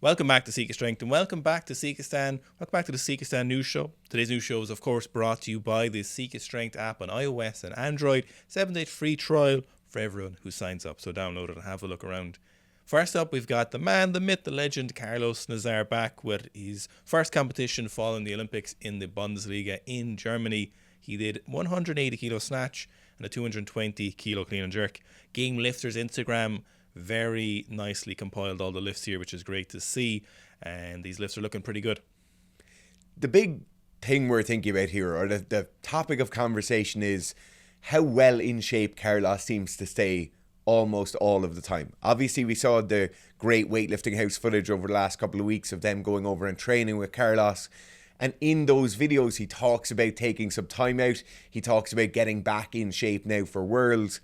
Welcome back to Sika Strength and welcome back to Sika Stan. Welcome back to the Sika Stan News Show. Today's news show is of course brought to you by the Sika Strength app on iOS and Android. 7-day free trial for everyone who signs up, so download it and have a look around. First up, we've got the man, the myth, the legend, Karlos back with his first competition following the Olympics in the Bundesliga in Germany. He did 180 kilo snatch and a 220 kilo clean and jerk. Game Lifters Instagram very nicely compiled all the lifts here, which is great to see, and these lifts are looking pretty good. The big thing we're thinking about here, or the topic of conversation, is how well in shape Karlos seems to stay almost all of the time. Obviously, we saw the great weightlifting house footage over the last couple of weeks of them going over and training with Karlos. And in those videos, he talks about taking some time out. He talks about getting back in shape now for Worlds.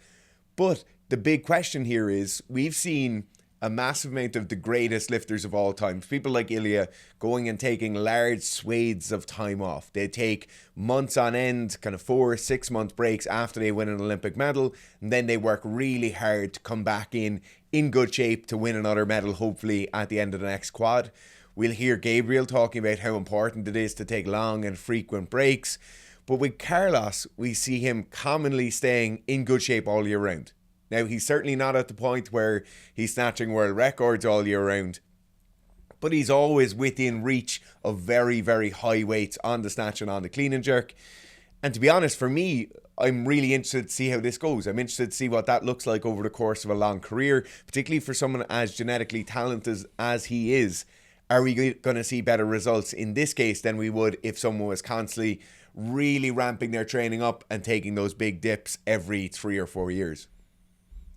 But the big question here is, we've seen a massive amount of the greatest lifters of all time, people like Lya, going and taking large swathes of time off. They take months on end, kind of 4 or 6 month breaks after they win an Olympic medal, and then they work really hard to come back in good shape to win another medal, hopefully at the end of the next quad. We'll hear Gabriel talking about how important it is to take long and frequent breaks. But with Karlos, we see him commonly staying in good shape all year round. Now, he's certainly not at the point where he's snatching world records all year round, but he's always within reach of very, very high weights on the snatch and on the clean and jerk. And to be honest, for me, I'm really interested to see how this goes. I'm interested to see what that looks like over the course of a long career, particularly for someone as genetically talented as he is. Are we going to see better results in this case than we would if someone was constantly really ramping their training up and taking those big dips every 3 or 4 years?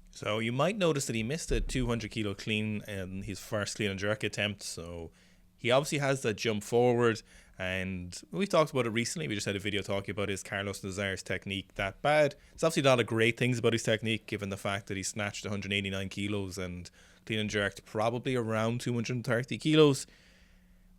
So you might notice that he missed a 200 kilo clean in his first clean and jerk attempt. So he obviously has that jump forward, and we talked about it recently. We just had a video talking about his Karlos Nazar's technique that bad. It's obviously not a great things about his technique, given the fact that he snatched 189 kilos and clean and jerked probably around 230 kilos.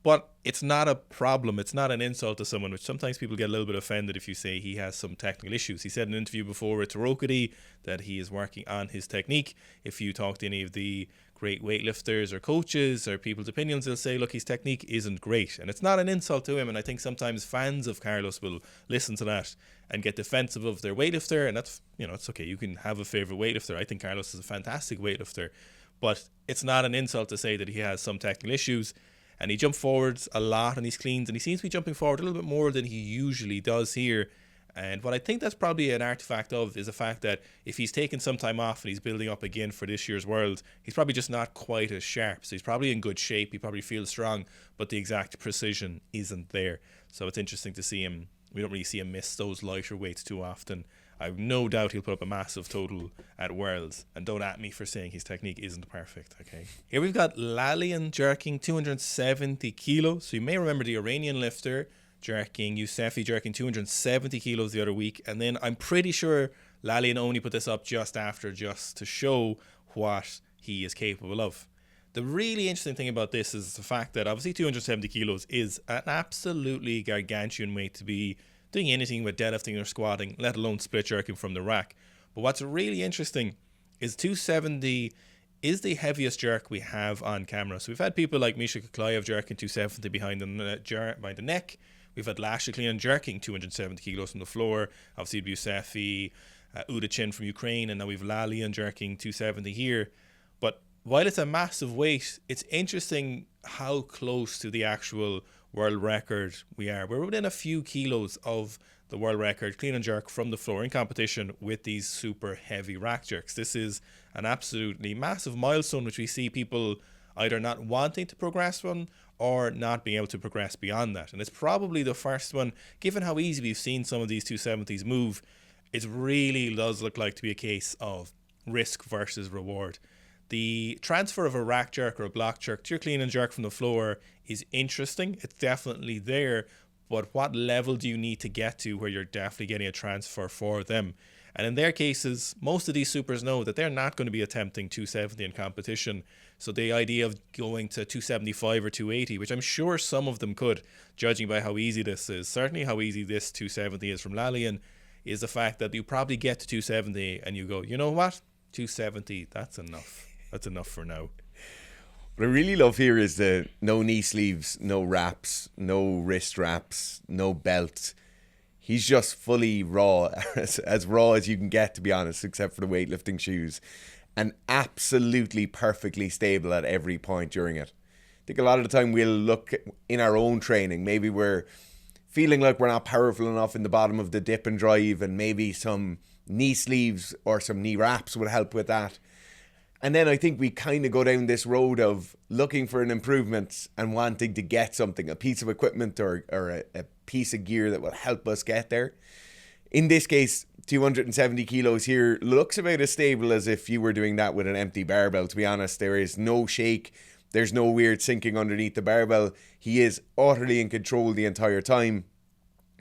But it's not a problem. It's not an insult to someone, which sometimes people get a little bit offended if you say he has some technical issues. He said in an interview before with Tarokity that he is working on his technique. If you talk to any of the great weightlifters or coaches or people's opinions, they'll say, look, his technique isn't great. And it's not an insult to him. And I think sometimes fans of Karlos will listen to that and get defensive of their weightlifter. And that's, it's okay. You can have a favorite weightlifter. I think Karlos is a fantastic weightlifter. But it's not an insult to say that he has some technical issues. And he jumped forwards a lot on his cleans, and he seems to be jumping forward a little bit more than he usually does here. And what I think that's probably an artifact of is the fact that if he's taken some time off and he's building up again for this year's World, he's probably just not quite as sharp. So he's probably in good shape, he probably feels strong, but the exact precision isn't there. So it's interesting to see him. We don't really see him miss those lighter weights too often. I have no doubt he'll put up a massive total at Worlds. And don't at me for saying his technique isn't perfect, okay? Here we've got Kalyan jerking 270 kilos. So you may remember the Iranian lifter jerking, Yousefi jerking 270 kilos the other week. And then I'm pretty sure Kalyan only put this up just to show what he is capable of. The really interesting thing about this is the fact that obviously 270 kilos is an absolutely gargantuan weight to be doing anything with deadlifting or squatting, let alone split jerking from the rack. But what's really interesting is 270 is the heaviest jerk we have on camera. So we've had people like Misha Koklayev jerking 270 behind the neck. We've had Lasha Kalyan jerking 270 kilos from the floor. Obviously Yousefi, Udachin from Ukraine, and now we've Kalyan jerking 270 here. But while it's a massive weight, it's interesting how close to the actual world record we are. We're within a few kilos of the world record clean and jerk from the floor in competition with these super heavy rack jerks. This is an absolutely massive milestone, which we see people either not wanting to progress from or not being able to progress beyond that. And it's probably the first one, given how easy we've seen some of these 270s move, it really does look like to be a case of risk versus reward. The transfer of a rack jerk or a block jerk to your clean and jerk from the floor is interesting. It's definitely there, but what level do you need to get to where you're definitely getting a transfer for them? And in their cases, most of these supers know that they're not going to be attempting 270 in competition. So the idea of going to 275 or 280, which I'm sure some of them could, judging by how easy this is, certainly how easy this 270 is from Kalyan, is the fact that you probably get to 270 and you go, you know what? 270, that's enough. That's enough for now. What I really love here is the no knee sleeves, no wraps, no wrist wraps, no belt. He's just fully raw, as raw as you can get, to be honest, except for the weightlifting shoes. And absolutely perfectly stable at every point during it. I think a lot of the time we'll look in our own training, maybe we're feeling like we're not powerful enough in the bottom of the dip and drive, and maybe some knee sleeves or some knee wraps would help with that. And then I think we kind of go down this road of looking for an improvement and wanting to get something, a piece of equipment or a piece of gear that will help us get there. In this case, 270 kilos here looks about as stable as if you were doing that with an empty barbell, to be honest. There is no shake. There's no weird sinking underneath the barbell. He is utterly in control the entire time,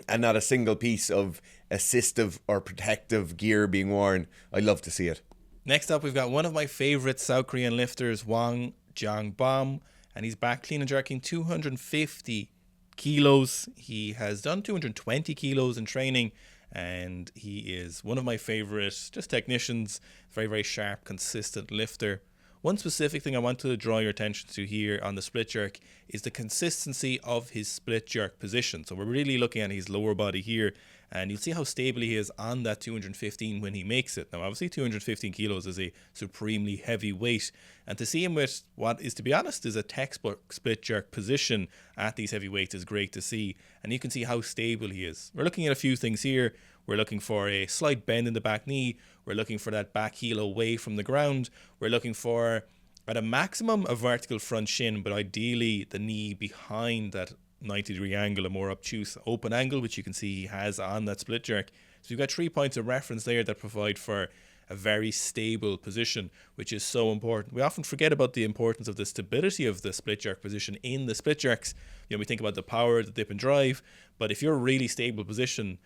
and not a single piece of assistive or protective gear being worn. I love to see it. Next up, we've got one of my favourite South Korean lifters, Wang Jangbom, and he's back clean and jerking 250 kilos. He has done 220 kilos in training, and he is one of my favourite just technicians. Very, very sharp, consistent lifter. One specific thing I want to draw your attention to here on the split jerk is the consistency of his split jerk position. So we're really looking at his lower body here, and you'll see how stable he is on that 215 when he makes it. Now, obviously, 215 kilos is a supremely heavy weight, and to see him with what is, to be honest, is a textbook split jerk position at these heavy weights is great to see, and you can see how stable he is. We're looking at a few things here. We're looking for a slight bend in the back knee. We're looking for that back heel away from the ground. We're looking for, at a maximum, a vertical front shin, but ideally the knee behind that 90-degree angle, a more obtuse open angle, which you can see he has on that split jerk. So you've got 3 points of reference there that provide for a very stable position, which is so important. We often forget about the importance of the stability of the split jerk position in the split jerks. We think about the power, the dip and drive, but if you're a really stable position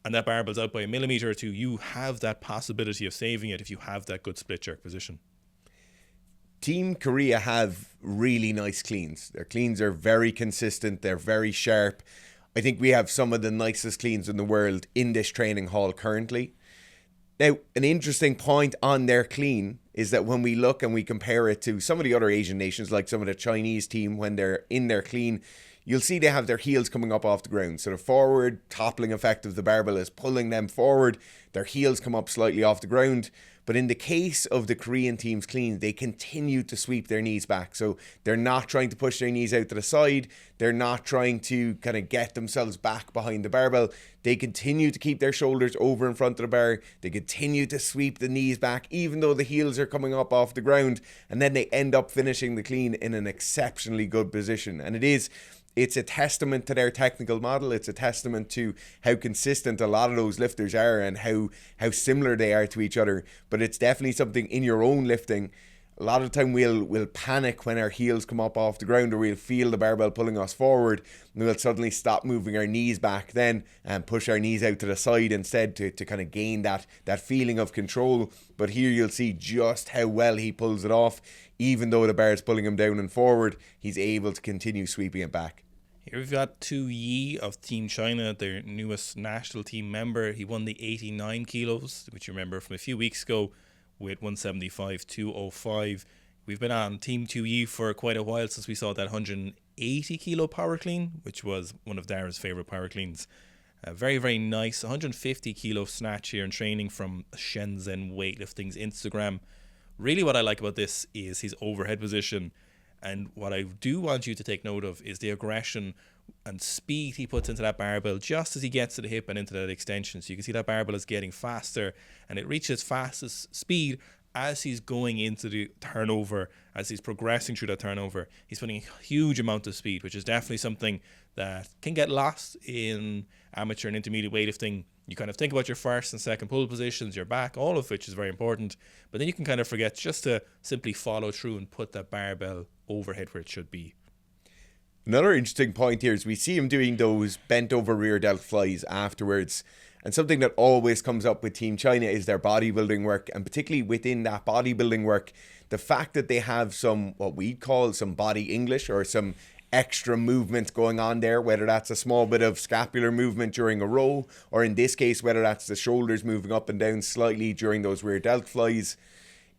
and that barbell's out by a millimetre or two, you have that possibility of saving it if you have that good split jerk position. Team Korea have really nice cleans. Their cleans are very consistent. They're very sharp. I think we have some of the nicest cleans in the world in this training hall currently. Now, an interesting point on their clean is that when we look and we compare it to some of the other Asian nations, like some of the Chinese team, when they're in their clean, you'll see they have their heels coming up off the ground. So the forward toppling effect of the barbell is pulling them forward. Their heels come up slightly off the ground. But in the case of the Korean team's clean, they continue to sweep their knees back. So they're not trying to push their knees out to the side. They're not trying to kind of get themselves back behind the barbell. They continue to keep their shoulders over in front of the bar. They continue to sweep the knees back, even though the heels are coming up off the ground. And then they end up finishing the clean in an exceptionally good position. And it's a testament to their technical model. It's a testament to how consistent a lot of those lifters are and how similar they are to each other. But it's definitely something in your own lifting. A lot of the time we'll panic when our heels come up off the ground, or we'll feel the barbell pulling us forward, and we'll suddenly stop moving our knees back then and push our knees out to the side instead to kind of gain that feeling of control. But here you'll see just how well he pulls it off. Even though the bar is pulling him down and forward, he's able to continue sweeping it back. Here we've got Tu Yi of Team China, their newest national team member. He won the 89 kilos, which you remember from a few weeks ago, with 175-205. We've been on Team Tu Yi for quite a while since we saw that 180 kilo power clean, which was one of Dara's favourite power cleans. Very, very nice 150 kilo snatch here in training from Shenzhen Weightlifting's Instagram. Really what I like about this is his overhead position. And what I do want you to take note of is the aggression and speed he puts into that barbell just as he gets to the hip and into that extension. So you can see that barbell is getting faster, and it reaches fastest speed as he's going into the turnover, as he's progressing through that turnover. He's putting a huge amount of speed, which is definitely something that can get lost in amateur and intermediate weightlifting. You kind of think about your first and second pull positions, your back, all of which is very important, but then you can kind of forget just to simply follow through and put that barbell overhead where it should be. Another interesting point here is we see him doing those bent over rear delt flies afterwards. And something that always comes up with Team China is their bodybuilding work, and particularly within that bodybuilding work, the fact that they have some, what we'd call some body English, or some extra movement going on there, whether that's a small bit of scapular movement during a row, or in this case, whether that's the shoulders moving up and down slightly during those rear delt flies.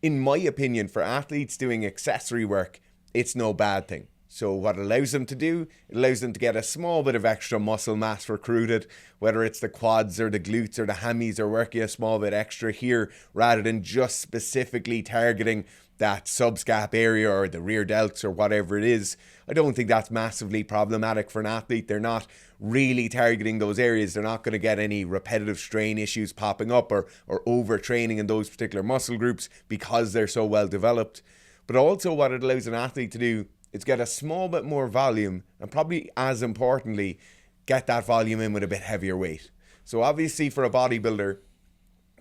In my opinion, for athletes doing accessory work, it's no bad thing. So what it allows them to do, it allows them to get a small bit of extra muscle mass recruited, whether it's the quads or the glutes or the hammies are working a small bit extra here rather than just specifically targeting that subscap area or the rear delts or whatever it is. I don't think that's massively problematic for an athlete. They're not really targeting those areas. They're not going to get any repetitive strain issues popping up or overtraining in those particular muscle groups because they're so well developed. But also what it allows an athlete to do is get a small bit more volume and probably as importantly, get that volume in with a bit heavier weight. So obviously for a bodybuilder,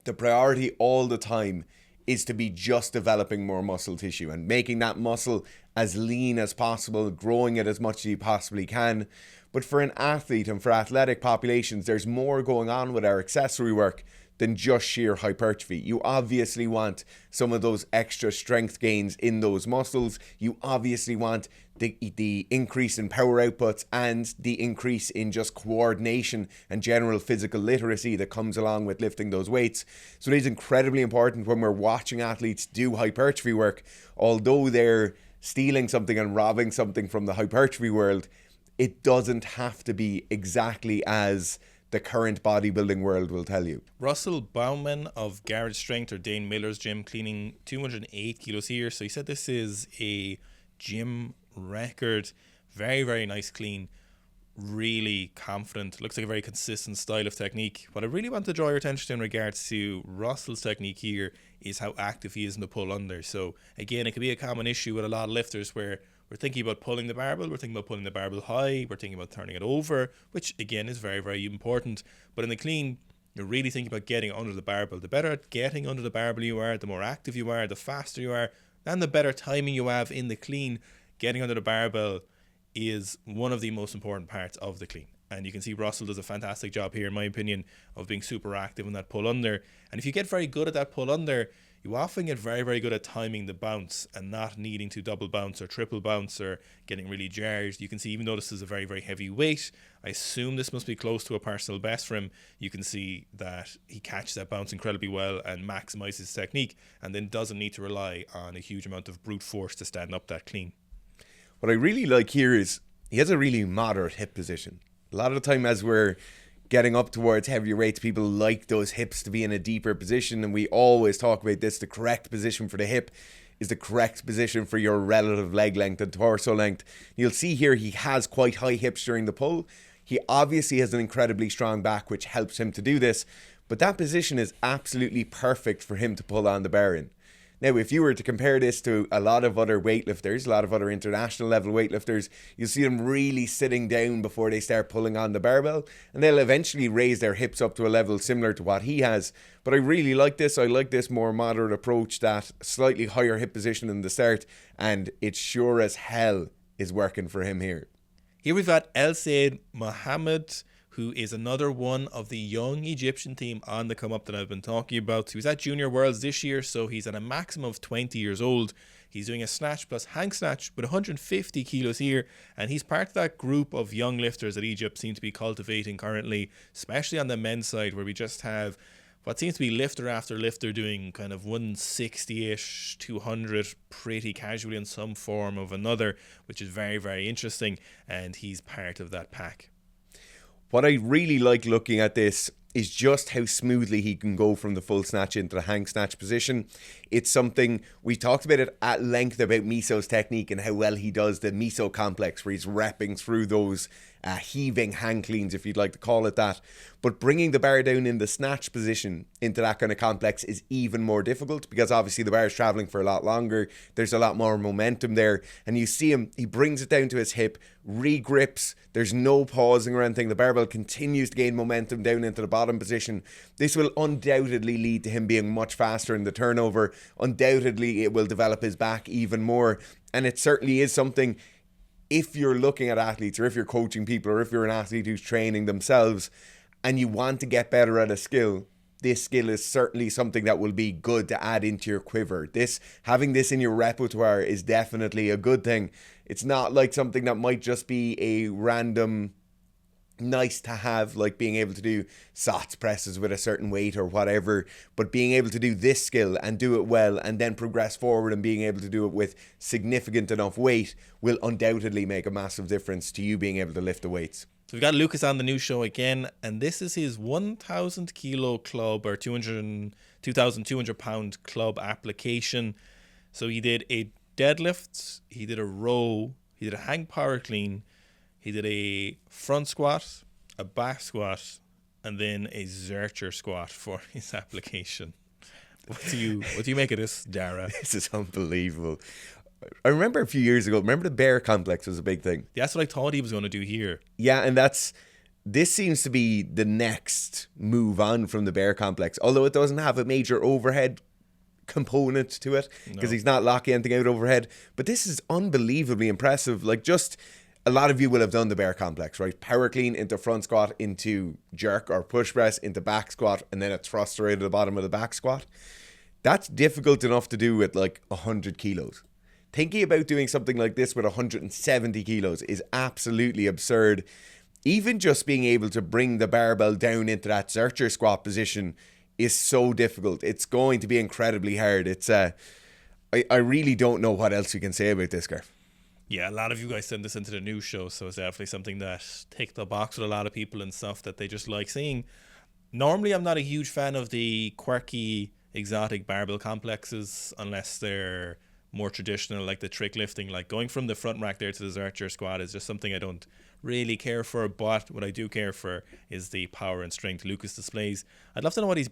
the priority all the time is to be just developing more muscle tissue and making that muscle as lean as possible, growing it as much as you possibly can. But for an athlete and for athletic populations, there's more going on with our accessory work than just sheer hypertrophy. You obviously want some of those extra strength gains in those muscles. You obviously want the increase in power outputs and the increase in just coordination and general physical literacy that comes along with lifting those weights. So it is incredibly important when we're watching athletes do hypertrophy work, although they're stealing something and robbing something from the hypertrophy world, it doesn't have to be exactly as the current bodybuilding world will tell you. Russel Bowman of Garage Strength, or Dane Miller's gym, cleaning 208 kilos here. So he said this is a gym record. Very, very nice clean. Really confident. Looks like a very consistent style of technique. What I really want to draw your attention to in regards to Russell's technique here is how active he is in the pull under. So again, it could be a common issue with a lot of lifters where we're thinking about pulling the barbell, we're thinking about pulling the barbell high, we're thinking about turning it over, which again is very, very important. But in the clean, you're really thinking about getting under the barbell. The better at getting under the barbell you are, the more active you are, the faster you are, and the better timing you have in the clean. Getting under the barbell is one of the most important parts of the clean. And you can see Russell does a fantastic job here, in my opinion, of being super active in that pull under. And if you get very good at that pull under, you often get very, very good at timing the bounce and not needing to double bounce or triple bounce or getting really jarred. You can see, even though this is a very, very heavy weight, I assume this must be close to a personal best for him. You can see that he catches that bounce incredibly well and maximizes his technique and then doesn't need to rely on a huge amount of brute force to stand up that clean. What I really like here is he has a really moderate hip position. A lot of the time as we're getting up towards heavier weights, people like those hips to be in a deeper position, and we always talk about this. The correct position for the hip is the correct position for your relative leg length and torso length. You'll see here he has quite high hips during the pull. He obviously has an incredibly strong back, which helps him to do this, but that position is absolutely perfect for him to pull on the bar in. Now, if you were to compare this to a lot of other weightlifters, a lot of other international level weightlifters, you'll see them really sitting down before they start pulling on the barbell, and they'll eventually raise their hips up to a level similar to what he has. But I really like this. I like this more moderate approach, that slightly higher hip position in the start, and it sure as hell is working for him here. Here we've got Elsayed Mohammed, who is another one of the young Egyptian team on the come up that I've been talking about. He was at Junior Worlds this year, so he's at a maximum of 20 years old. He's doing a snatch plus hang snatch with 150 kilos here, and he's part of that group of young lifters that Egypt seem to be cultivating currently, especially on the men's side, where we just have what seems to be lifter after lifter doing kind of 160-ish, 200 pretty casually in some form of another, which is very, very interesting, and he's part of that pack. What I really like looking at this is just how smoothly he can go from the full snatch into the hang snatch position. It's something, we talked about it at length about Miso's technique and how well he does the Miso complex, where he's repping through those heaving hang cleans, if you'd like to call it that. But bringing the bar down in the snatch position into that kind of complex is even more difficult, because obviously the bar is traveling for a lot longer. There's a lot more momentum there, and you see him, he brings it down to his hip, regrips, there's no pausing or anything. The barbell continues to gain momentum down into the bottom position. This will undoubtedly lead to him being much faster in the turnover. Undoubtedly it will develop his back even more, and it certainly is something, if you're looking at athletes, or if you're coaching people, or if you're an athlete who's training themselves and you want to get better at a skill, this skill is certainly something that will be good to add into your quiver. Having this in your repertoire is definitely a good thing. It's not like something that might just be a random nice to have, like being able to do SOTS presses with a certain weight or whatever, but being able to do this skill and do it well and then progress forward and being able to do it with significant enough weight will undoubtedly make a massive difference to you being able to lift the weights. So we've got Lucas on the new show again, and this is his 1,000 kilo club or 2,200 pound club application. So he did a deadlift, he did a row, he did a hang power clean, he did a front squat, a back squat, and then a Zercher squat for his application. What do you make of this, Dara? This is unbelievable. I remember a few years ago, remember the bear complex was a big thing. That's what I thought he was going to do here. Yeah, and this seems to be the next move on from the bear complex, although it doesn't have a major overhead component to it because he's not locking anything out overhead. But this is unbelievably impressive. Like, just a lot of you will have done the bear complex, right? Power clean into front squat, into jerk or push press, into back squat, and then a thrust right at the bottom of the back squat. That's difficult enough to do with like 100 kilos. Thinking about doing something like this with 170 kilos is absolutely absurd. Even just being able to bring the barbell down into that Zercher squat position is so difficult. It's going to be incredibly hard. I really don't know what else we can say about this, Garth. Yeah, a lot of you guys send this into the news show, so it's definitely something that ticked the box with a lot of people and stuff that they just like seeing. Normally, I'm not a huge fan of the quirky, exotic barbell complexes unless they're more traditional, like the trick lifting. Like going from the front rack there to the Zercher squat is just something I don't really care for, but what I do care for is the power and strength Lucas displays. I'd love to know what his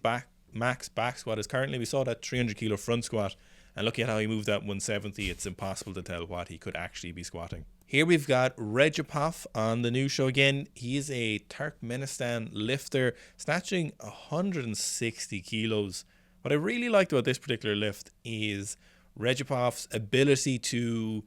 max back squat is currently. We saw that 300 kilo front squat, and looking at how he moved that 170, it's impossible to tell what he could actually be squatting. Here we've got Rejipov on the new show again. He is a Turkmenistan lifter, snatching 160 kilos. What I really liked about this particular lift is Rejipov's ability to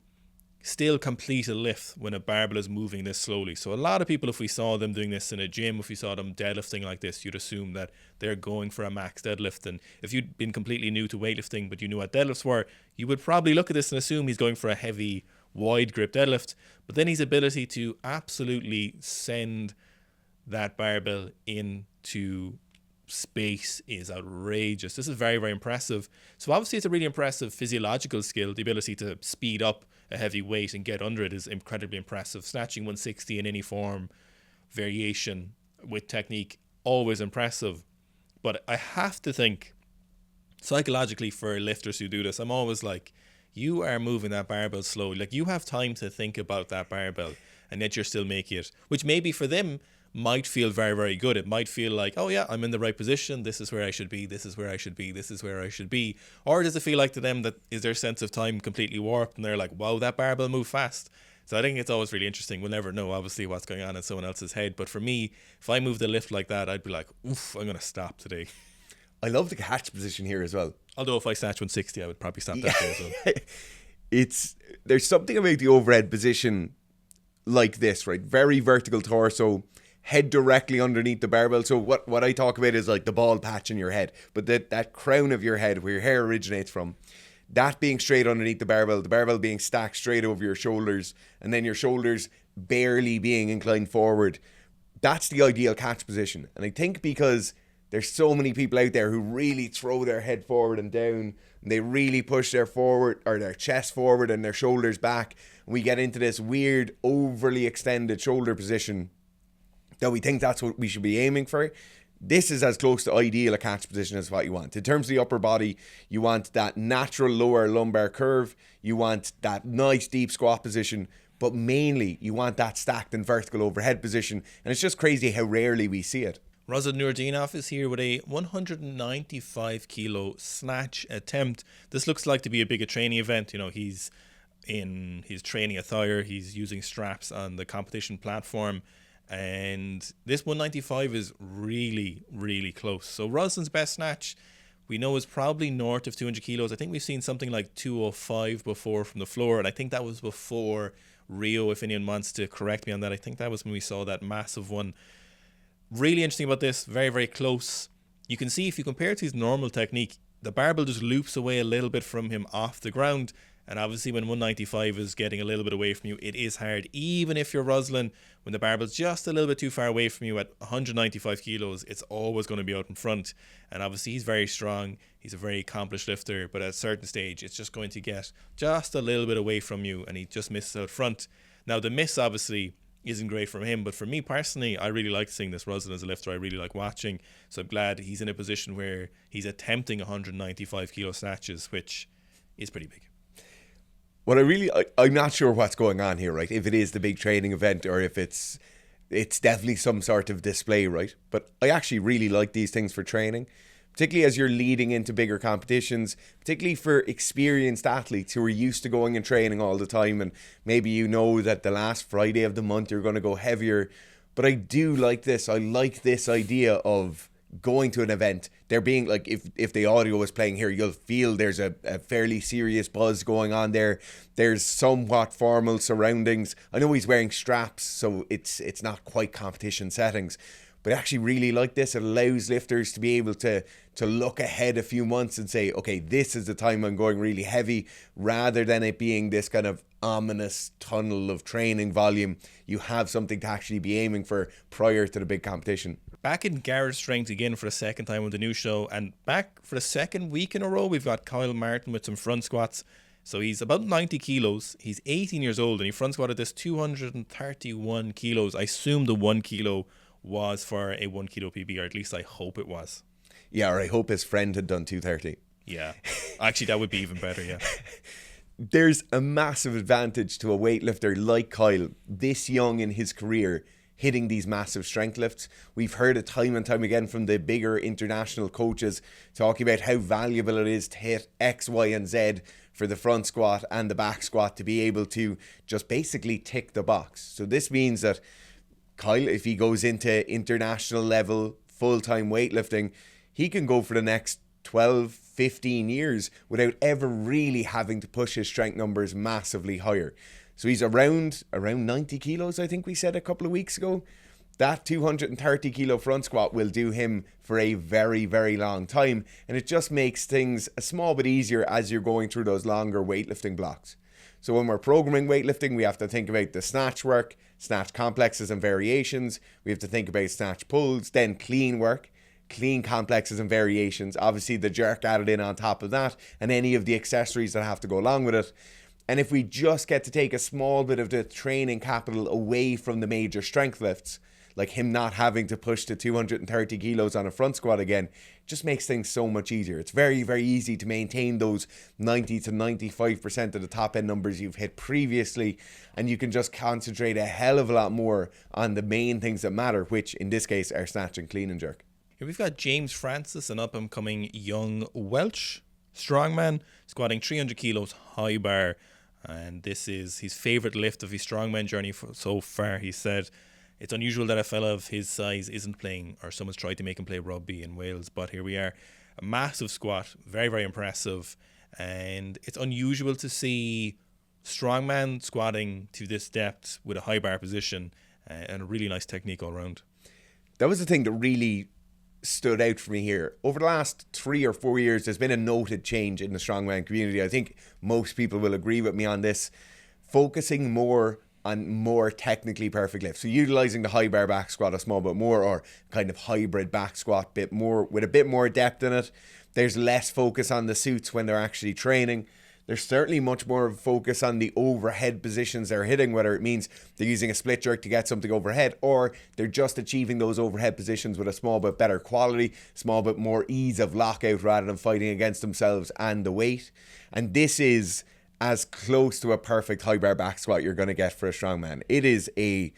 still complete a lift when a barbell is moving this slowly. So a lot of people, if we saw them doing this in a gym, if we saw them deadlifting like this, you'd assume that they're going for a max deadlift. And if you'd been completely new to weightlifting, but you knew what deadlifts were, you would probably look at this and assume he's going for a heavy, wide grip deadlift. But then his ability to absolutely send that barbell into space is outrageous. This is very, very impressive. So obviously it's a really impressive physiological skill. The ability to speed up a heavy weight and get under it is incredibly impressive. Snatching 160 in any form, variation with technique, always impressive. But I have to think, psychologically, for lifters who do this, I'm always like, you are moving that barbell slowly. Like, you have time to think about that barbell, and yet you're still making it, which maybe for them might feel very, very good. It might feel like, oh yeah, I'm in the right position. This is where I should be. This is where I should be. This is where I should be. Or does it feel like to them that is their sense of time completely warped and they're like, wow, that barbell moved fast. So I think it's always really interesting. We'll never know, obviously, what's going on in someone else's head. But for me, if I moved the lift like that, I'd be like, oof, I'm going to stop today. I love the catch position here as well. Although if I snatch 160, I would probably stop that day as well. There's something about the overhead position like this, right? Very vertical torso, head directly underneath the barbell. So what I talk about is like the bald patch in your head, but that crown of your head where your hair originates from, that being straight underneath the barbell being stacked straight over your shoulders, and then your shoulders barely being inclined forward. That's the ideal catch position. And I think because there's so many people out there who really throw their head forward and down, and they really push their chest forward and their shoulders back, and we get into this weird overly extended shoulder position that we think that's what we should be aiming for. This is as close to ideal a catch position as what you want. In terms of the upper body, you want that natural lower lumbar curve, you want that nice deep squat position, but mainly you want that stacked and vertical overhead position, and it's just crazy how rarely we see it. Rusland Nuridinov is here with a 195 kilo snatch attempt. This looks like to be a bigger training event. You know, he's in his training attire, he's using straps on the competition platform, and this 195 is really, really close. So Rusland's best snatch, we know, is probably north of 200 kilos. I think we've seen something like 205 before from the floor, and I think that was before Rio. If anyone wants to correct me on that, I think that was when we saw that massive one. Really interesting about this, very, very close. You can see if you compare it to his normal technique, the barbell just loops away a little bit from him off the ground, And obviously when 195 is getting a little bit away from you, it is hard. Even if you're Ruslan, when the barbell's just a little bit too far away from you at 195 kilos, it's always going to be out in front. And obviously he's very strong. He's a very accomplished lifter. But at a certain stage, it's just going to get just a little bit away from you. And he just misses out front. Now, the miss obviously isn't great from him. But for me personally, I really like seeing this Ruslan as a lifter. I really like watching. So I'm glad he's in a position where he's attempting 195 kilo snatches, which is pretty big. What I'm not sure what's going on here, right? If it is the big training event or if it's definitely some sort of display, right? But I actually really like these things for training, particularly as you're leading into bigger competitions, particularly for experienced athletes who are used to going and training all the time. And maybe you know that the last Friday of the month you're going to go heavier. But I do like this. I like this idea of going to an event, there being like, if the audio was playing here, you'll feel there's a fairly serious buzz going on there. There's somewhat formal surroundings. I know he's wearing straps, so it's not quite competition settings, but I actually really like this. It allows lifters to be able to look ahead a few months and say, okay, this is the time I'm going really heavy, rather than it being this kind of ominous tunnel of training volume. You have something to actually be aiming for prior to the big competition. Back in Garrett Strength again for the second time with the new show, and back for the second week in a row, we've got Kyle Martin with some front squats. So he's about 90 kilos. He's 18 years old and he front squatted this 231 kilos. I assume the 1 kilo was for a 1 kilo PB, or at least I hope it was. Yeah, or I hope his friend had done 230. Yeah, actually that would be even better, yeah. There's a massive advantage to a weightlifter like Kyle, this young in his career, hitting these massive strength lifts. We've heard it time and time again from the bigger international coaches talking about how valuable it is to hit X, Y, and Z for the front squat and the back squat to be able to just basically tick the box. So this means that Kyle, if he goes into international level full-time weightlifting, he can go for the next 12, 15 years without ever really having to push his strength numbers massively higher. So he's around 90 kilos, I think we said a couple of weeks ago. That 230 kilo front squat will do him for a very, very long time. And it just makes things a small bit easier as you're going through those longer weightlifting blocks. So when we're programming weightlifting, we have to think about the snatch work, snatch complexes and variations. We have to think about snatch pulls, then clean work, clean complexes and variations. Obviously the jerk added in on top of that, and any of the accessories that have to go along with it. And if we just get to take a small bit of the training capital away from the major strength lifts, like him not having to push to 230 kilos on a front squat again, it just makes things so much easier. It's very, very easy to maintain those 90 to 95% of the top end numbers you've hit previously, and you can just concentrate a hell of a lot more on the main things that matter, which in this case are snatch and clean and jerk. Here we've got James Francis, an up-and-coming young Welsh strongman, squatting 300 kilos high bar. And this is his favourite lift of his strongman journey so far. He said it's unusual that a fella of his size isn't playing, or someone's tried to make him play rugby in Wales, but here we are. A massive squat, very, very impressive. And it's unusual to see strongman squatting to this depth with a high bar position, and a really nice technique all around. That was the thing that really stood out for me here. Over the last 3 or 4 years, there's been a noted change in the strongman community. I think most people will agree with me on this, focusing more on more technically perfect lifts. So utilizing the high bar back squat a small bit more, or kind of hybrid back squat bit more, with a bit more depth in it. There's less focus on the suits when they're actually training. There's certainly much more focus on the overhead positions they're hitting, whether it means they're using a split jerk to get something overhead, or they're just achieving those overhead positions with a small bit better quality, small bit more ease of lockout rather than fighting against themselves and the weight. And this is as close to a perfect high bar back squat you're going to get for a strongman. It is a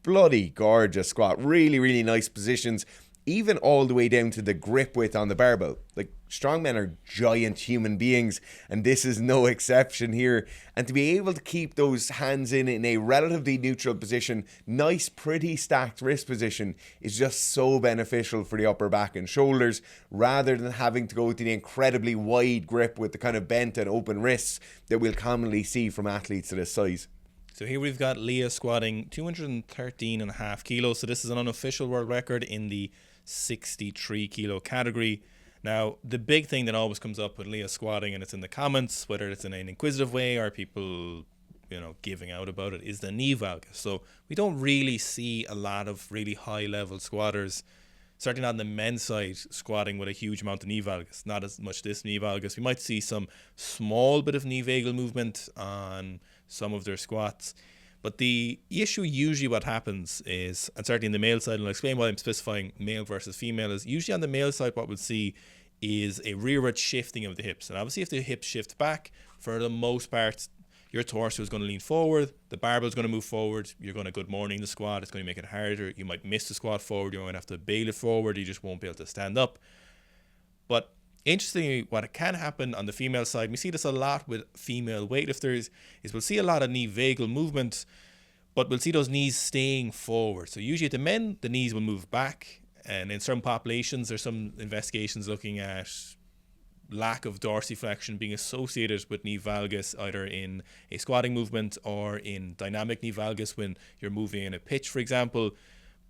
bloody gorgeous squat. Really, really nice positions, even all the way down to the grip width on the barbell. Like, strongmen are giant human beings, and this is no exception here. And to be able to keep those hands in a relatively neutral position, nice, pretty stacked wrist position, is just so beneficial for the upper back and shoulders, rather than having to go to the incredibly wide grip with the kind of bent and open wrists that we'll commonly see from athletes of this size. So here we've got Lya squatting 213.5 kilos. So this is an unofficial world record in the 63 kilo category. Now, the big thing that always comes up with Lya squatting, and it's in the comments, whether it's in an inquisitive way or people, giving out about it, is the knee valgus. So we don't really see a lot of really high-level squatters, certainly not on the men's side, squatting with a huge amount of knee valgus. Not as much this knee valgus. We might see some small bit of knee vagal movement on some of their squats. But the issue usually what happens is, and certainly in the male side, and I'll explain why I'm specifying male versus female, is usually on the male side what we'll see is a rearward shifting of the hips. And obviously if the hips shift back, for the most part, your torso is going to lean forward, the barbell is going to move forward, you're going to good morning the squat, it's going to make it harder, you might miss the squat forward, you might have to bail it forward, you just won't be able to stand up. But interestingly, what can happen on the female side, we see this a lot with female weightlifters, is we'll see a lot of knee vagal movement, but we'll see those knees staying forward. So usually at the men, the knees will move back, and in some populations, there's some investigations looking at lack of dorsiflexion being associated with knee valgus, either in a squatting movement or in dynamic knee valgus when you're moving in a pitch, for example.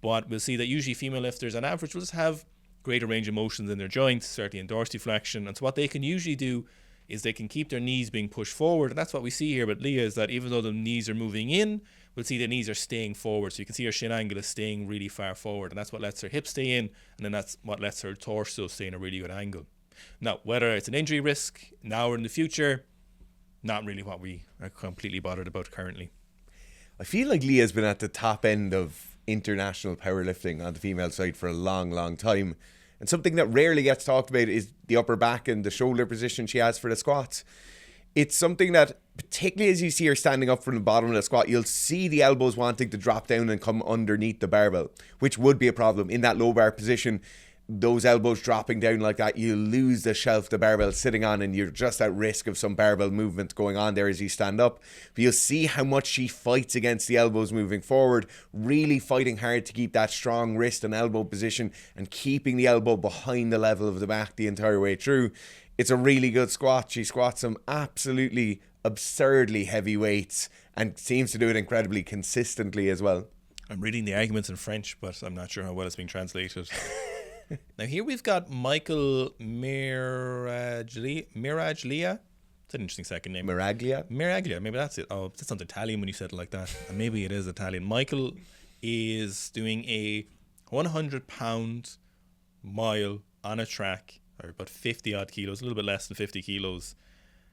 But we'll see that usually female lifters on average will just have greater range of motions in their joints, certainly in dorsiflexion. And so what they can usually do is they can keep their knees being pushed forward. And that's what we see here with Lya, is that even though the knees are moving in, we'll see the knees are staying forward. So you can see her shin angle is staying really far forward. And that's what lets her hips stay in. And then that's what lets her torso stay in a really good angle. Now, whether it's an injury risk now or in the future, not really what we are completely bothered about currently. I feel like Lya's been at the top end of international powerlifting on the female side for a long, long time. And something that rarely gets talked about is the upper back and the shoulder position she has for the squats. It's something that, particularly as you see her standing up from the bottom of the squat, you'll see the elbows wanting to drop down and come underneath the barbell, which would be a problem. In that low bar position, those elbows dropping down like that, you lose the shelf the barbell sitting on, and you're just at risk of some barbell movement going on there as you stand up. But you'll see how much she fights against the elbows moving forward, really fighting hard to keep that strong wrist and elbow position and keeping the elbow behind the level of the back the entire way through. It's a really good squat. She squats some absolutely absurdly heavy weights and seems to do it incredibly consistently as well. I'm reading the arguments in French, but I'm not sure how well it's being translated. Now here we've got Michael Miraglia. It's an interesting second name. Miraglia, maybe that's it. Oh, that sounds Italian when you said it like that. And maybe it is Italian. Michael is doing a 100-pound mile on a track, or about 50 odd kilos, a little bit less than 50 kilos.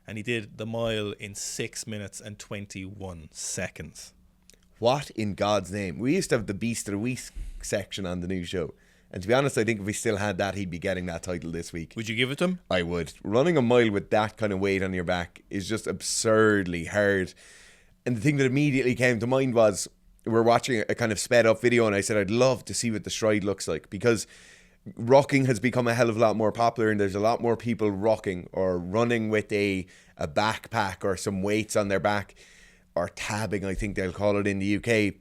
And he did the mile in 6 minutes and 21 seconds. What in God's name? We used to have the Beast of the Week section on the new show. And to be honest, I think if we still had that, he'd be getting that title this week. Would you give it to him? I would. Running a mile with that kind of weight on your back is just absurdly hard. And the thing that immediately came to mind was, we're watching a kind of sped up video, and I said I'd love to see what the stride looks like, because rocking has become a hell of a lot more popular, and there's a lot more people rocking or running with a backpack or some weights on their back, or tabbing, I think they'll call it in the UK.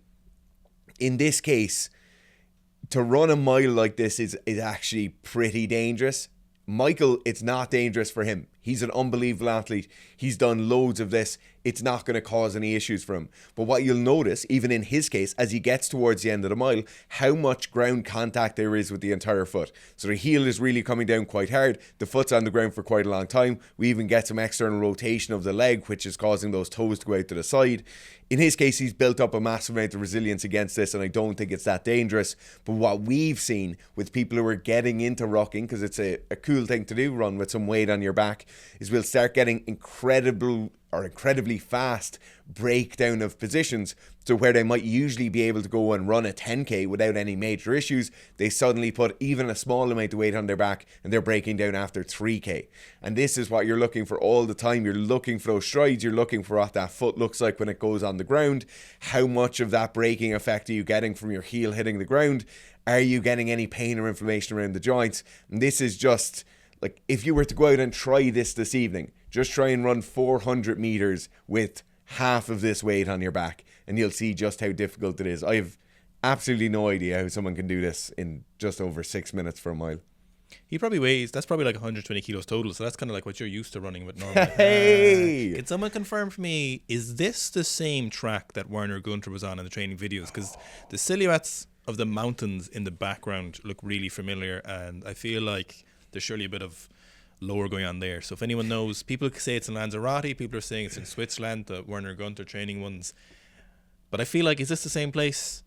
In this case, to run a mile like this is actually pretty dangerous. Michael, it's not dangerous for him. He's an unbelievable athlete. He's done loads of this. It's not going to cause any issues for him. But what you'll notice, even in his case, as he gets towards the end of the mile, how much ground contact there is with the entire foot. So the heel is really coming down quite hard. The foot's on the ground for quite a long time. We even get some external rotation of the leg, which is causing those toes to go out to the side. In his case, he's built up a massive amount of resilience against this, and I don't think it's that dangerous. But what we've seen with people who are getting into rocking, because it's a cool thing to do, run with some weight on your back, is we'll start getting incredibly fast breakdown of positions. So where they might usually be able to go and run a 10k without any major issues, they suddenly put even a small amount of weight on their back and they're breaking down after 3k. And this is what you're looking for all the time. You're looking for those strides. You're looking for what that foot looks like when it goes on the ground. How much of that braking effect are you getting from your heel hitting the ground? Are you getting any pain or inflammation around the joints? And this is just, like, if you were to go out and try this evening, just try and run 400 meters with half of this weight on your back, and you'll see just how difficult it is. I have absolutely no idea how someone can do this in just over 6 minutes for a mile. He probably weighs, that's probably like 120 kilos total, so that's kind of like what you're used to running with normally. Hey! Can someone confirm for me, is this the same track that Werner Gunther was on in the training videos? Because the silhouettes of the mountains in the background look really familiar, and I feel like there's surely a bit of lower going on there. So if anyone knows, people say it's in Lanzarote, people are saying it's in Switzerland, the Werner Gunther training ones. But I feel like, is this the same place?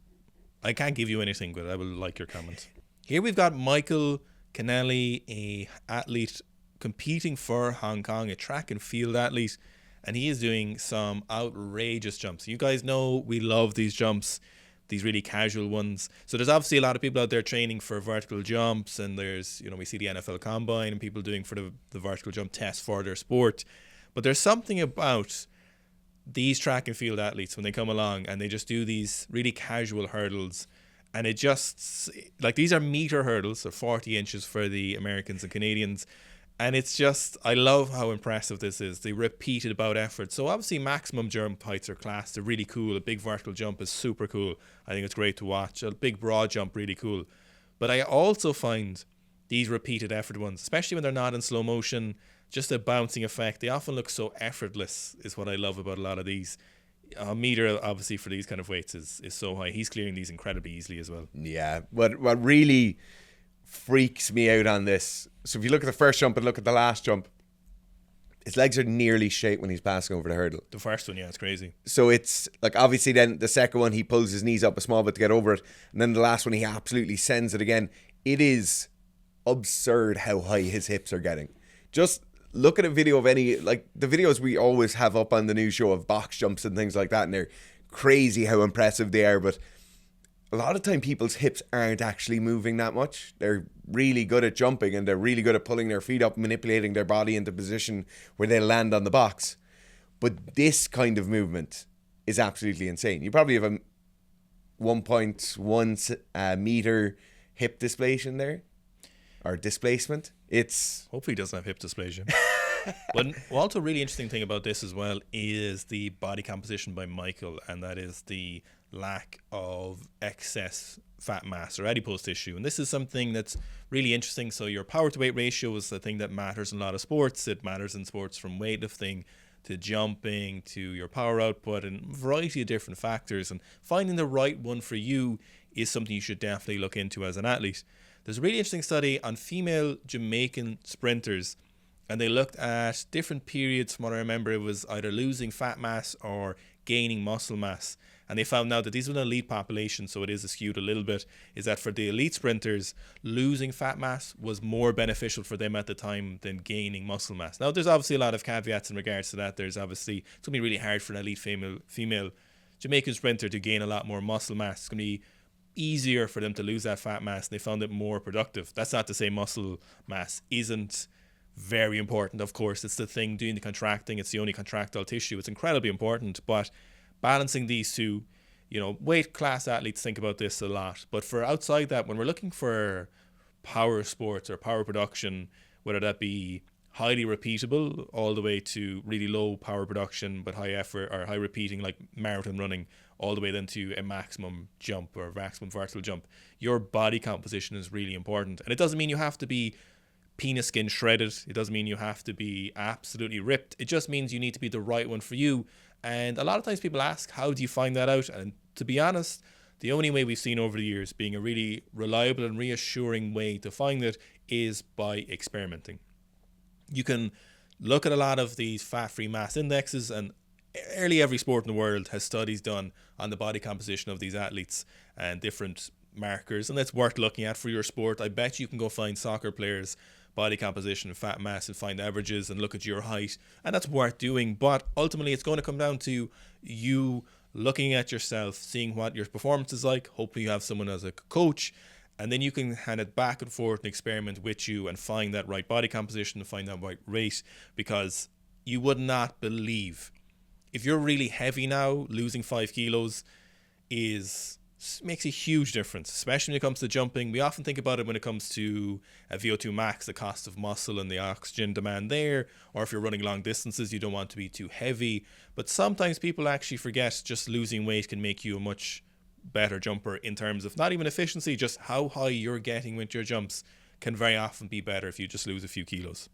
I can't give you anything, but I will like your comment. Here we've got Michael Kenelly, a athlete competing for Hong Kong, a track and field athlete, and he is doing some outrageous jumps. You guys know we love these jumps, these really casual ones. So there's obviously a lot of people out there training for vertical jumps, and there's, we see the NFL Combine and people doing for the vertical jump test for their sport. But there's something about these track and field athletes when they come along and they just do these really casual hurdles, and it just, like, these are meter hurdles, so 40 inches for the Americans and Canadians. And it's just, I love how impressive this is. The repeated bout effort. So obviously maximum jump heights are class. They're really cool. A big vertical jump is super cool. I think it's great to watch. A big broad jump, really cool. But I also find these repeated effort ones, especially when they're not in slow motion, just a bouncing effect. They often look so effortless, is what I love about a lot of these. A meter, obviously, for these kind of weights is so high. He's clearing these incredibly easily as well. Yeah, what really freaks me out on this, so if you look at the first jump and look at the last jump, his legs are nearly straight when he's passing over the hurdle. The first one, yeah, it's crazy. So it's like, obviously then the second one he pulls his knees up a small bit to get over it, and then the last one he absolutely sends it again. It is absurd how high his hips are getting. Just look at a video of any, like the videos we always have up on the news show of box jumps and things like that, and they're crazy how impressive they are, but a lot of time people's hips aren't actually moving that much. They're really good at jumping, and they're really good at pulling their feet up, manipulating their body into position where they land on the box. But this kind of movement is absolutely insane. You probably have a 1.1 meter hip displacement there, or displacement. It's hopefully he doesn't have hip dysplasia. But also really interesting thing about this as well is the body composition by Michael, and that is the lack of excess fat mass or adipose tissue. And this is something that's really interesting. So your power to weight ratio is the thing that matters in a lot of sports. It matters in sports from weightlifting to jumping to your power output and a variety of different factors. And finding the right one for you is something you should definitely look into as an athlete. There's a really interesting study on female Jamaican sprinters, and they looked at different periods. From what I remember, it was either losing fat mass or gaining muscle mass. And they found out that these were an elite population, so it is skewed a little bit, is that for the elite sprinters, losing fat mass was more beneficial for them at the time than gaining muscle mass. Now, there's obviously a lot of caveats in regards to that. There's obviously, it's going to be really hard for an elite female Jamaican sprinter to gain a lot more muscle mass. It's going to be easier for them to lose that fat mass, and they found it more productive. That's not to say muscle mass isn't very important, of course. It's the thing doing the contracting. It's the only contractile tissue. It's incredibly important, but balancing these two, weight class athletes think about this a lot. But for outside that, when we're looking for power sports or power production, whether that be highly repeatable all the way to really low power production but high effort or high repeating like marathon running, all the way then to a maximum jump or maximum vertical jump, your body composition is really important. And it doesn't mean you have to be penis skin shredded. It doesn't mean you have to be absolutely ripped. It just means you need to be the right one for you. And a lot of times people ask, how do you find that out? And to be honest, the only way we've seen over the years being a really reliable and reassuring way to find it is by experimenting. You can look at a lot of these fat-free mass indexes, and nearly every sport in the world has studies done on the body composition of these athletes and different markers, and that's worth looking at for your sport. I bet you can go find soccer players' body composition and fat mass and find averages and look at your height, and that's worth doing. But ultimately it's going to come down to you looking at yourself, seeing what your performance is like. Hopefully you have someone as a coach, and then you can hand it back and forth and experiment with you and find that right body composition and find that right rate, because you would not believe, if you're really heavy now, losing 5 kilos makes a huge difference, especially when it comes to jumping. We often think about it when it comes to a VO2 max, the cost of muscle and the oxygen demand there, or if you're running long distances, you don't want to be too heavy. But sometimes people actually forget just losing weight can make you a much better jumper in terms of not even efficiency, just how high you're getting with your jumps can very often be better if you just lose a few kilos.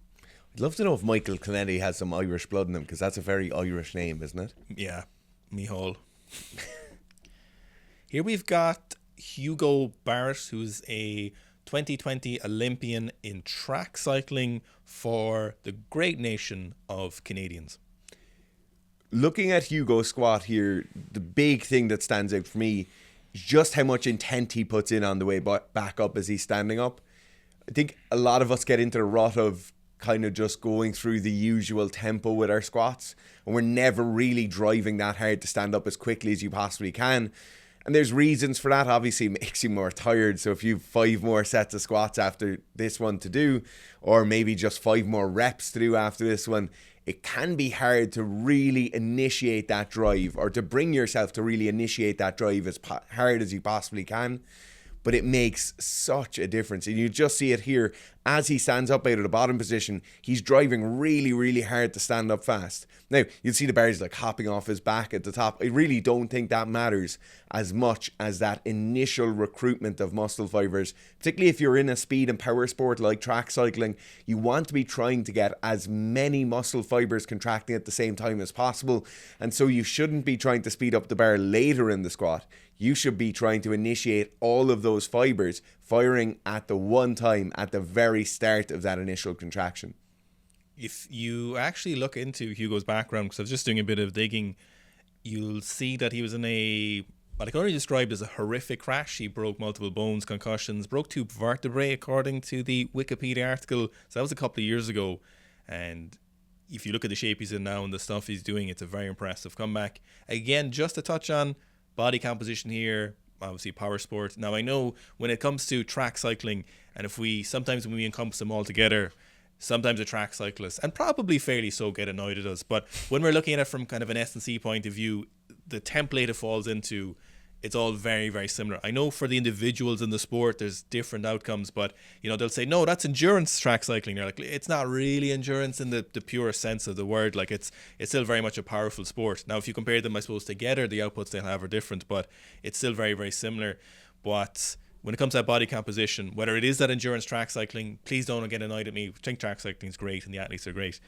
I'd love to know if Michael Kenelly has some Irish blood in him, because that's a very Irish name, isn't it? Yeah, Mihal. Here we've got Hugo Barrett, who's a 2020 Olympian in track cycling for the great nation of Canadians. Looking at Hugo's squat here, the big thing that stands out for me is just how much intent he puts in on the way back up as he's standing up. I think a lot of us get into the rut of kind of just going through the usual tempo with our squats, and we're never really driving that hard to stand up as quickly as you possibly can. And there's reasons for that. Obviously, it makes you more tired. So if you've 5 more sets of squats after this one to do, or maybe just 5 more reps to do after this one, it can be hard to really initiate that drive, or to bring yourself to really initiate that drive as hard as you possibly can. But it makes such a difference. And you just see it here as he stands up out of the bottom position. He's driving really, really hard to stand up fast. Now, you'll see the bars like hopping off his back at the top. I really don't think that matters as much as that initial recruitment of muscle fibers. Particularly if you're in a speed and power sport like track cycling, you want to be trying to get as many muscle fibers contracting at the same time as possible. And so you shouldn't be trying to speed up the bar later in the squat. You should be trying to initiate all of those fibers firing at the one time at the very start of that initial contraction. If you actually look into Hugo's background, because I was just doing a bit of digging, you'll see that he was in what I can only describe as a horrific crash. He broke multiple bones, concussions, broke 2 vertebrae according to the Wikipedia article. So that was a couple of years ago. And if you look at the shape he's in now and the stuff he's doing, it's a very impressive comeback. Again, just to touch on body composition here, obviously power sport. Now I know when it comes to track cycling, and sometimes when we encompass them all together, sometimes a track cyclist, and probably fairly so, get annoyed at us. But when we're looking at it from kind of an S&C point of view, the template it falls into, it's all very, very similar. I know for the individuals in the sport, there's different outcomes, but they'll say, no, that's endurance track cycling. They're like, it's not really endurance in the purest sense of the word. Like it's still very much a powerful sport. Now, if you compare them, I suppose, together, the outputs they'll have are different, but it's still very, very similar. But when it comes to that body composition, whether it is that endurance track cycling, please don't get annoyed at me. I think track cycling is great and the athletes are great.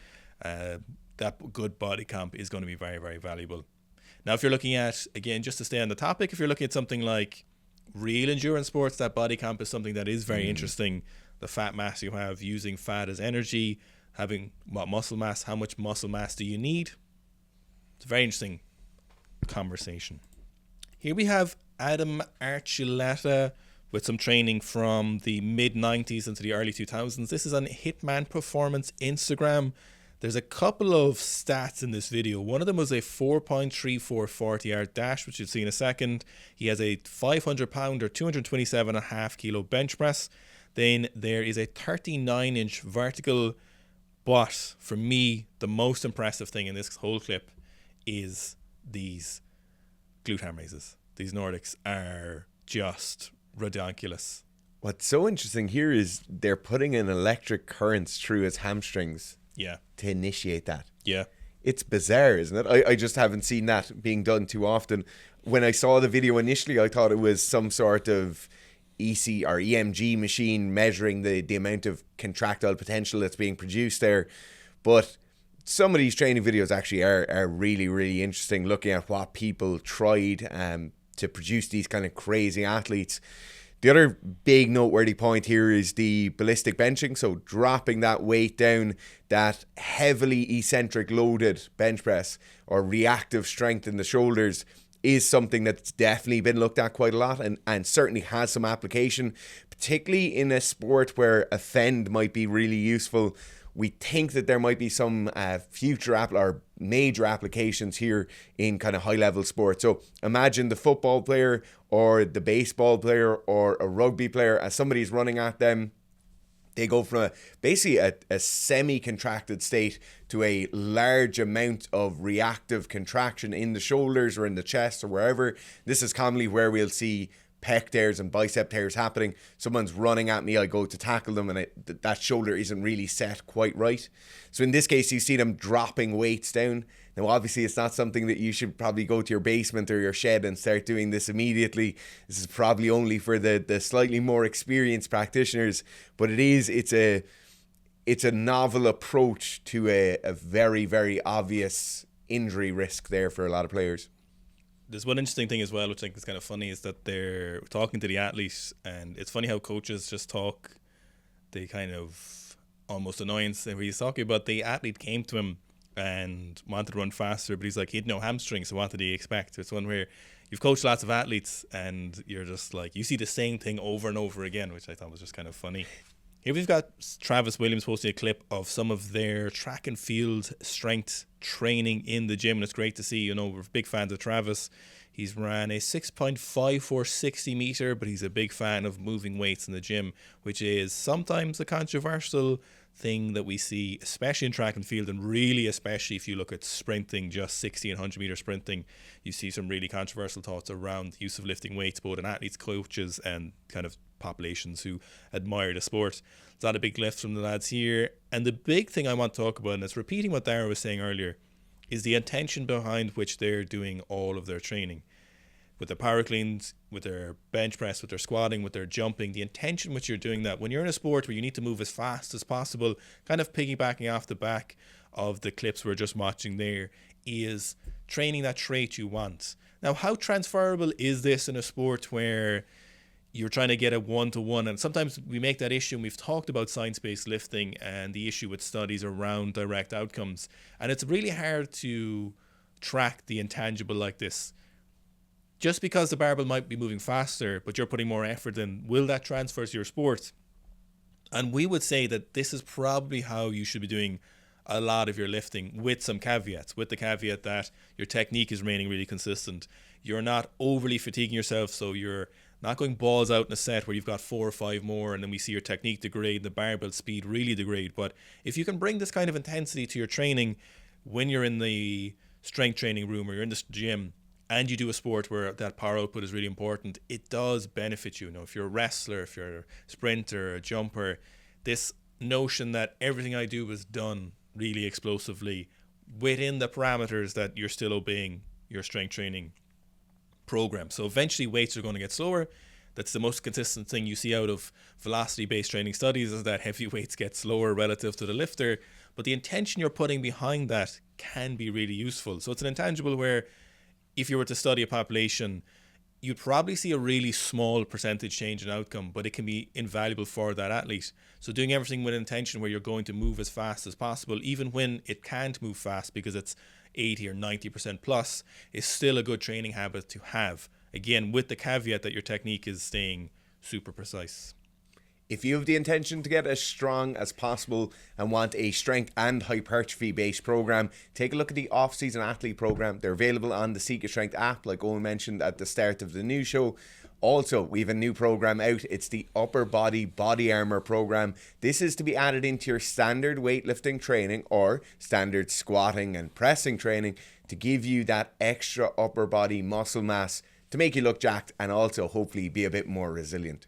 That good body comp is going to be very, very valuable. Now, if you're looking at, again, just to stay on the topic, if you're looking at something like real endurance sports, that body comp is something that is very interesting. The fat mass you have, using fat as energy, having what muscle mass, how much muscle mass do you need? It's a very interesting conversation. Here we have Adam Archuleta with some training from the mid-90s into the early 2000s. This is on Hitman Performance Instagram. There's a couple of stats in this video. One of them was a 4.34 40-yard dash, which you'll see in a second. He has a 500-pound or 227.5 kilo bench press. Then there is a 39-inch vertical. But for me, the most impressive thing in this whole clip is these glute ham raises. These Nordics are just ridiculous. What's so interesting here is they're putting an electric currents through his hamstrings. Yeah. To initiate that. Yeah. It's bizarre, isn't it? I just haven't seen that being done too often. When I saw the video initially, I thought it was some sort of EC or EMG machine measuring the amount of contractile potential that's being produced there. But some of these training videos actually are really, really interesting, looking at what people tried to produce these kind of crazy athletes. The other big noteworthy point here is the ballistic benching. So dropping that weight down, that heavily eccentric loaded bench press or reactive strength in the shoulders is something that's definitely been looked at quite a lot and certainly has some application, particularly in a sport where a fend might be really useful. We think that there might be some future or major applications here in kind of high-level sports. So imagine the football player or the baseball player or a rugby player, as somebody's running at them, they go from basically a semi-contracted state to a large amount of reactive contraction in the shoulders or in the chest or wherever. This is commonly where we'll see pec tears and bicep tears happening. Someone's running at me, I go to tackle them, and that shoulder isn't really set quite right. So in this case, you see them dropping weights down. Now, obviously, it's not something that you should probably go to your basement or your shed and start doing this immediately. This is probably only for the slightly more experienced practitioners, but it's a novel approach to a very, very obvious injury risk there for a lot of players. There's one interesting thing as well, which I think is kind of funny, is that they're talking to the athlete, and it's funny how coaches just talk, they kind of almost annoyance where he's talking about the athlete came to him and wanted to run faster, but he's like, he had no hamstrings, so what did he expect? It's one where you've coached lots of athletes and you're just like, you see the same thing over and over again, which I thought was just kind of funny. Here we've got Travis Williams posting a clip of some of their track and field strength training in the gym, and it's great to see. You know, we're big fans of Travis. He's ran a 6.54 60 meter, but he's a big fan of moving weights in the gym, which is sometimes a controversial thing that we see, especially in track and field, and really especially if you look at sprinting, just 60 and 100 meter sprinting. You see some really controversial thoughts around the use of lifting weights, both in athletes, coaches, and kind of populations who admire the sport. There's not a big lift from the lads here, and the big thing I want to talk about, and it's repeating what Dara was saying earlier, is the intention behind which they're doing all of their training. With their power cleans, with their bench press, with their squatting, with their jumping, the intention which you're doing that. When you're in a sport where you need to move as fast as possible, kind of piggybacking off the back of the clips we're just watching there, is training that trait you want. Now, how transferable is this in a sport where you're trying to get a one-to-one? And sometimes we make that issue, and we've talked about science-based lifting and the issue with studies around direct outcomes. And it's really hard to track the intangible like this. Just because the barbell might be moving faster, but you're putting more effort in, will that transfer to your sport? And we would say that this is probably how you should be doing a lot of your lifting, with some caveats, with the caveat that your technique is remaining really consistent. You're not overly fatiguing yourself, so you're not going balls out in a set where you've got 4 or 5 more and then we see your technique degrade, the barbell speed really degrade. But if you can bring this kind of intensity to your training when you're in the strength training room or you're in the gym, and you do a sport where that power output is really important, it does benefit you. You know, if you're a wrestler, if you're a sprinter, a jumper, this notion that everything I do is done really explosively within the parameters that you're still obeying your strength training program. So eventually weights are going to get slower. That's the most consistent thing you see out of velocity-based training studies, is that heavy weights get slower relative to the lifter. But the intention you're putting behind that can be really useful. So it's an intangible where if you were to study a population, you'd probably see a really small percentage change in outcome, but it can be invaluable for that athlete. So doing everything with intention where you're going to move as fast as possible, even when it can't move fast because it's 80 or 90% plus, is still a good training habit to have. Again, with the caveat that your technique is staying super precise. If you have the intention to get as strong as possible and want a strength and hypertrophy based program, take a look at the off-season athlete program. They're available on the Sika Strength app, like Owen mentioned at the start of the news show. Also, we have a new program out. It's the upper body armor program. This is to be added into your standard weightlifting training or standard squatting and pressing training to give you that extra upper body muscle mass to make you look jacked and also hopefully be a bit more resilient.